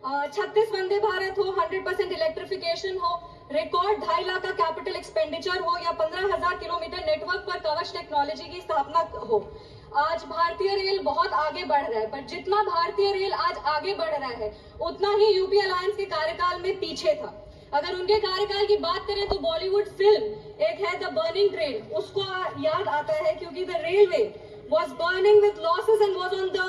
36 वंदे भारत हो, 100% इलेक्ट्रिफिकेशन हो, रिकॉर्ड 2.5 लाख का कैपिटल एक्सपेंडिचर हो, या 15,000 किलोमीटर नेटवर्क पर कवच टेक्नोलॉजी की स्थापना हो। आज भारतीय रेल बहुत आगे बढ़ रहा है, पर जितना भारतीय रेल आज आगे बढ़ रहा है उतना ही यूपी अलायंस के कार्यकाल में पीछे था। अगर उनके कार्यकाल की बात करें तो बॉलीवुड फिल्म एक है द बर्निंग ट्रेन, उसको याद आता है क्योंकि the railway was burning with losses and was on the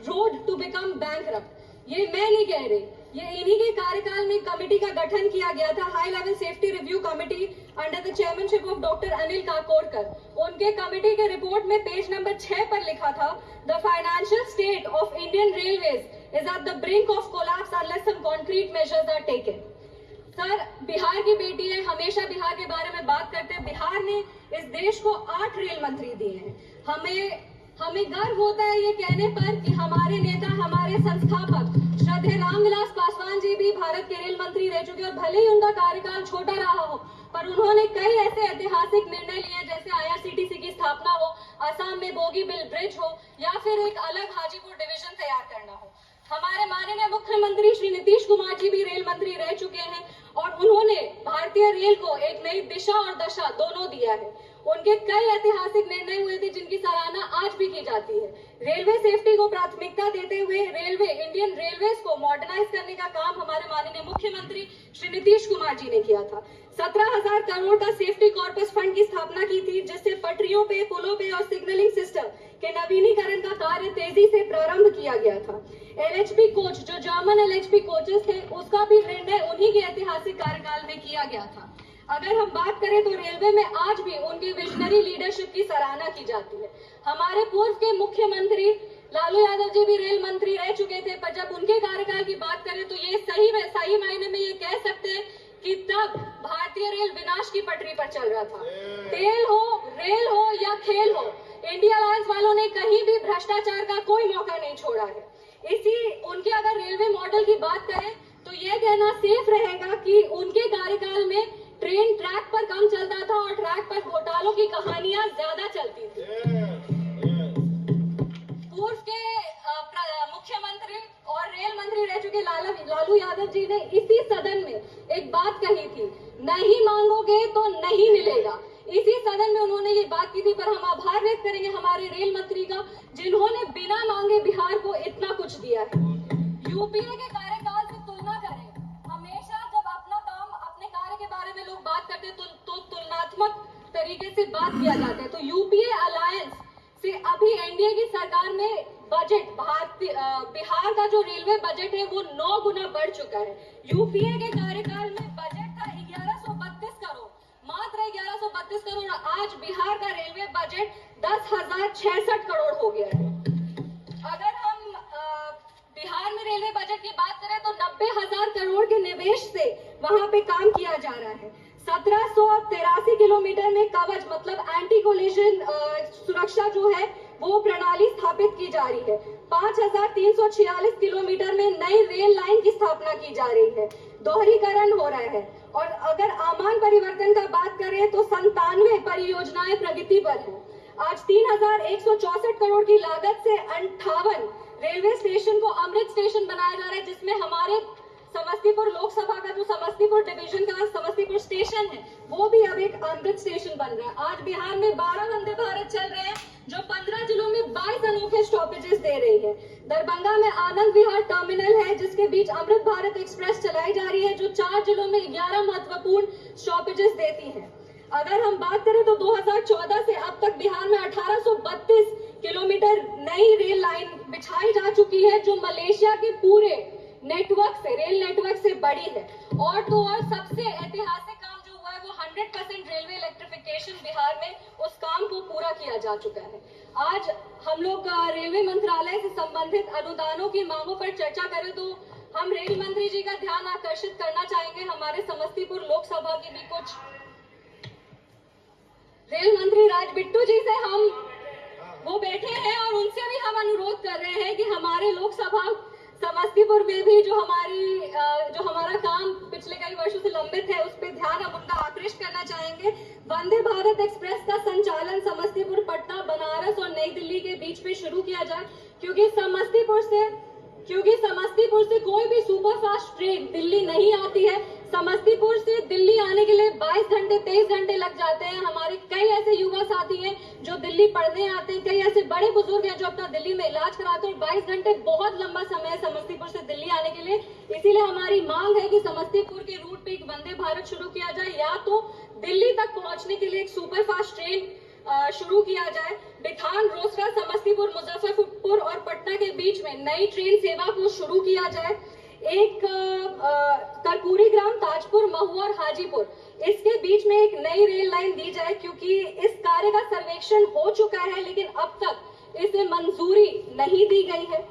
road to become bankrupt। ये मैं नहीं कह रही, ये इन्हीं के कार्यकाल में कमेटी का गठन किया गया था, high level safety review committee under the chairmanship of doctor Anil Kakodkar. उनके कमेटी के रिपोर्ट में पेज नंबर 6 पर लिखा था, the financial state of Indian railways is at the brink of collapse unless some concrete measures are taken. Sir, Bihar की बेटी है, हमेशा बिहार के बारे में बात करते हैं। बिहार ने इस देश को 8 रेल मंत्री दिए हैं। हमें गर्व होता है ये कहने पर कि हमारे नेता, हमारे संस्थापक श्रद्धेय रामविलास पासवान जी भी भारत के रेल मंत्री रह चुके, और भले ही उनका कार्यकाल छोटा रहा हो, पर उन्होंने कई ऐसे ऐतिहासिक निर्णय लिए जैसे IRCTC की स्थापना हो, असम में बोगीबिल ब्रिज हो, या फिर एक अलग हाजीपुर डिवीजन तैयार करना हो। हमारे माननीय मुख्यमंत्री श्री नीतीश कुमार जी भी रेल मंत्री रह चुके हैं, और उन्होंने भारतीय रेल को एक नई दिशा और दशा दोनों दिया है। उनके कई ऐतिहासिक निर्णय हुए थे जिनकी सराहना आज भी की जाती है। रेलवे सेफ्टी को प्राथमिकता देते हुए इंडियन रेलवेज को मॉडर्नाइज करने का काम हमारे माननीय मुख्यमंत्री श्री नीतीश कुमार जी ने किया था। 17,000 करोड़ का सेफ्टी कॉर्पस फंड की स्थापना की थी, जिससे पटरियों पे, पुलों पे और सिग्नलिंग सिस्टम के नवीनीकरण का कार्य तेजी से प्रारंभ किया गया था। LHB कोच, जो जर्मन LHB कोचेस थे, उसका भी निर्णय उन्हीं के ऐतिहासिक कार्यकाल में किया गया था। अगर हम बात करें तो रेलवे में आज भी उनकी विजनरी लीडरशिप की सराहना की जाती है। हमारे पूर्व के मुख्यमंत्री लालू यादव जी भी रेल मंत्री रह चुके थे, पर जब उनके कार्यकाल की बात करें तो ये सही मायने में ये कह सकते हैं कि तब भारतीय रेल विनाश की पटरी पर चल रहा था। तेल हो, रेल हो या खेल हो, इंडिया अलायंस वालों ने कहीं भी भ्रष्टाचार का कोई मौका नहीं छोड़ा है। उनके अगर रेलवे मॉडल की बात करें तो ये कहना सेफ रहेगा कि उनके कार्यकाल में ट्रेन ट्रैक पर कम चलता था और ट्रैक पर घोटालों की कहानियां ज्यादा चलती थी। पूर्व के मुख्यमंत्री और रेल मंत्री रह चुके लालू यादव जी ने इसी सदन में एक बात कही थी, नहीं मांगोगे तो नहीं मिलेगा। इसी सदन में उन्होंने ये बात की थी, पर हम आभार व्यक्त करेंगे हमारे रेल मंत्री का, जिन्होंने बिना मांगे बिहार को इतना कुछ दिया है। यूपीए के कार्यकाल से तुलना करें, हमेशा जब अपना काम, अपने कार्य के बारे में लोग बात करते हैं तो तुलनात्मक तरीके से बात किया जाता है। तो यूपीए अलायंस से अभी एनडीए की सरकार में बजट, बिहार का जो रेलवे बजट है वो 9 गुना बढ़ चुका है। यूपीए के कार्यकाल में बजट था 1132 करोड़, मात्र 1132 करोड़, आज बिहार का रेलवे बजट 10,066 करोड़ हो गया है। अगर हम बिहार में रेलवे बजट की बात करें तो 90,000 करोड़ के निवेश से वहां पे काम किया जा रहा है। 1783 किलोमीटर में कवच मतलब एंटी कोलिजन सुरक्षा जो है वो प्रणाली स्थापित की जा रही है। 5,346 किलोमीटर में नई रेल लाइन की स्थापना की जा रही है, दोहरीकरण हो रहा है। और अगर आमान परिवर्तन का बात करें तो 97 परियोजनाएं प्रगति पर है। आज 3,164 करोड़ की लागत से 58 रेलवे स्टेशन को अमृत स्टेशन बनाया जा रहा है, जिसमें हमारे समस्तीपुर लोकसभा का जो समस्तीपुर डिवीजन का समस्तीपुर स्टेशन है वो भी अब एक अमृत स्टेशन बन रहा है। आज बिहार में 12 वंदे भारत चल रहे हैं, जो 15 जिलों में 22 अनोखे स्टॉपेजेस दे रही है। दरभंगा में आनंद विहार टर्मिनल है, जिसके बीच अमृत भारत एक्सप्रेस चलाई जा रही है, जो 4 जिलों में 11 महत्वपूर्ण स्टॉपेजेस देती है। अगर हम बात करें तो 2014 से अब तक बिहार में 1832 किलोमीटर नई रेल लाइन बिछाई जा चुकी है, जो मलेशिया के पूरे नेटवर्क से, रेल नेटवर्क से बड़ी है। और तो और सबसे ऐतिहासिक काम जो हुआ है वो 100% रेलवे इलेक्ट्रिफिकेशन बिहार में, उस काम को पूरा किया जा चुका है। आज हम लोग रेलवे मंत्रालय से संबंधित अनुदानों की मांगों पर चर्चा करें तो हम रेल मंत्री जी का ध्यान आकर्षित करना चाहेंगे। हमारे समस्तीपुर लोकसभा की भी कुछ रेल मंत्री राज बिट्टू जी से वो बैठे हैं और उनसे भी हम अनुरोध कर रहे हैं कि हमारे लोकसभा समस्तीपुर में भी जो हमारा काम पिछले कई वर्षों से लंबित है उस पर ध्यान हम उनका आकृष्ट करना चाहेंगे। वंदे भारत एक्सप्रेस का संचालन समस्तीपुर, पटना, बनारस और नई दिल्ली के बीच में शुरू किया जाए, क्योंकि समस्तीपुर से क्योंकि समस्तीपुर से कोई भी सुपरफास्ट ट्रेन दिल्ली नहीं आती है। समस्तीपुर से दिल्ली आने के लिए 22 घंटे 23 घंटे लग जाते हैं। हमारे कई ऐसे युवा साथी हैं जो दिल्ली पढ़ने आते हैं, कई ऐसे बड़े बुजुर्ग हैं जो अपना दिल्ली में इलाज कराते हैं। 22 घंटे बहुत लंबा समय है समस्तीपुर से दिल्ली आने के लिए। इसीलिए हमारी मांग है कि समस्तीपुर के रूट पे एक वंदे भारत शुरू किया जाए, या तो दिल्ली तक पहुंचने के लिए एक सुपरफास्ट ट्रेन शुरू किया जाए। बिथान, रोसड़ा, समस्तीपुर, मुजफ्फरपुर और पटना के बीच में नई ट्रेन सेवा को शुरू किया जाए। एक कर्पूरी ग्राम, ताजपुर, महुआ और हाजीपुर, इसके बीच में एक नई रेल लाइन दी जाए, क्योंकि इस कार्य का सर्वेक्षण हो चुका है लेकिन अब तक इसे मंजूरी नहीं दी गई है।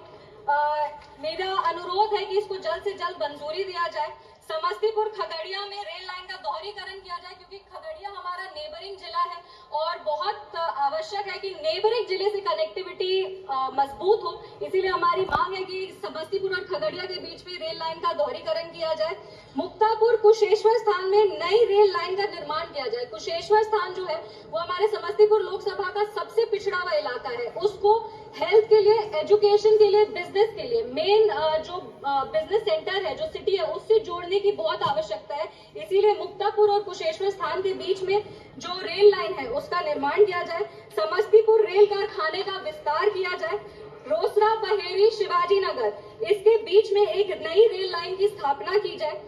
मेरा अनुरोध है कि इसको जल्द से जल्द मंजूरी दिया जाए। समस्तीपुर खगड़िया में रेल लाइन का दोहरीकरण किया जाए, क्योंकि खगड़िया हमारा नेबरिंग जिला है और बहुत आवश्यक है कि नेबरिंग जिले से कनेक्टिविटी मजबूत हो। इसीलिए हमारी मांग है कि समस्तीपुर और खगड़िया के बीच में रेल लाइन का दोहरीकरण किया जाए। मुक्तापुर कुशेश्वर स्थान में नई रेल लाइन का निर्माण किया जाए। कुशेश्वर स्थान जो है वो हमारे समस्तीपुर लोकसभा का सबसे पिछड़ा हुआ इलाका है। उसको हेल्थ के लिए, एजुकेशन के लिए, बिजनेस के लिए, मेन जो बिजनेस सेंटर है, जो सिटी है, उससे जोड़ने की बहुत आवश्यकता है। इसीलिए मुक्तापुर और कुशेश्वर स्थान के बीच में जो रेल लाइन है उसका निर्माण किया जाए। समस्तीपुर रेल कारखाने का विस्तार किया जाए। रोसड़ा, बहेरी, शिवाजी नगर, इसके बीच में एक नई रेल लाइन की स्थापना की जाए।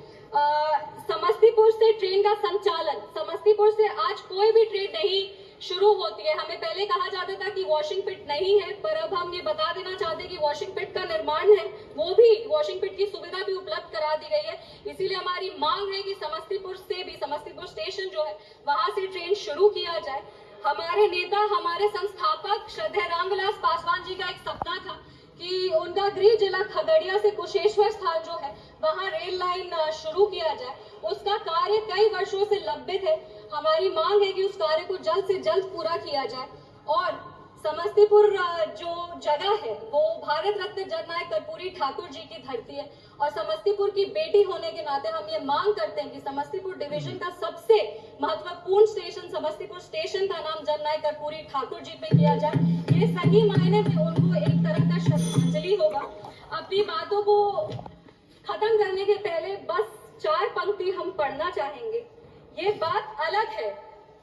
समस्तीपुर से ट्रेन का संचालन, समस्तीपुर से आज कोई भी ट्रेन नहीं शुरू होती है। हमें पहले कहा जाता था कि वॉशिंग पिट नहीं है, पर अब हम ये बता देना चाहते हैं कि वॉशिंग पिट का निर्माण है, वो भी वॉशिंग पिट की सुविधा भी उपलब्ध करा दी गई है। इसीलिए हमारी मांग है कि समस्तीपुर से भी, समस्तीपुर स्टेशन जो है वहां से ट्रेन शुरू किया जाए। हमारे नेता, हमारे संस्थापक श्रद्धेय रामविलास पासवान जी का एक सपना था कि उनका गृह जिला खगड़िया से कुशेश्वर स्थान जो है वहां रेल लाइन शुरू किया जाए। उसका कार्य कई वर्षों से लंबित है। हमारी मांग है कि उस कार्य को जल्द से जल्द पूरा किया जाए। और समस्तीपुर जो जगह है वो भारत रत्न जननायक कर्पूरी ठाकुर जी की धरती है, और समस्तीपुर की बेटी होने के नाते हम ये मांग करते हैं कि समस्तीपुर डिवीजन का सबसे महत्वपूर्ण स्टेशन, समस्तीपुर स्टेशन का नाम जननायक कर्पूरी ठाकुर जी पे किया जाए। ये सही मायने में उनको एक तरह का श्रद्धांजलि होगा। अपनी बातों को खत्म करने के पहले बस 4 पंक्ति हम पढ़ना चाहेंगे। ये बात अलग है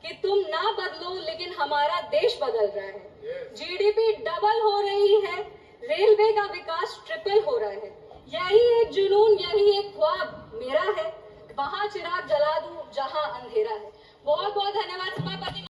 कि तुम ना बदलो, लेकिन हमारा देश बदल रहा है। जीडीपी डबल हो रही है, रेलवे का विकास ट्रिपल हो रहा है। यही एक जुनून, यही एक ख्वाब मेरा है, वहां चिराग जला दूं जहां अंधेरा है। बहुत बहुत धन्यवाद सभापति।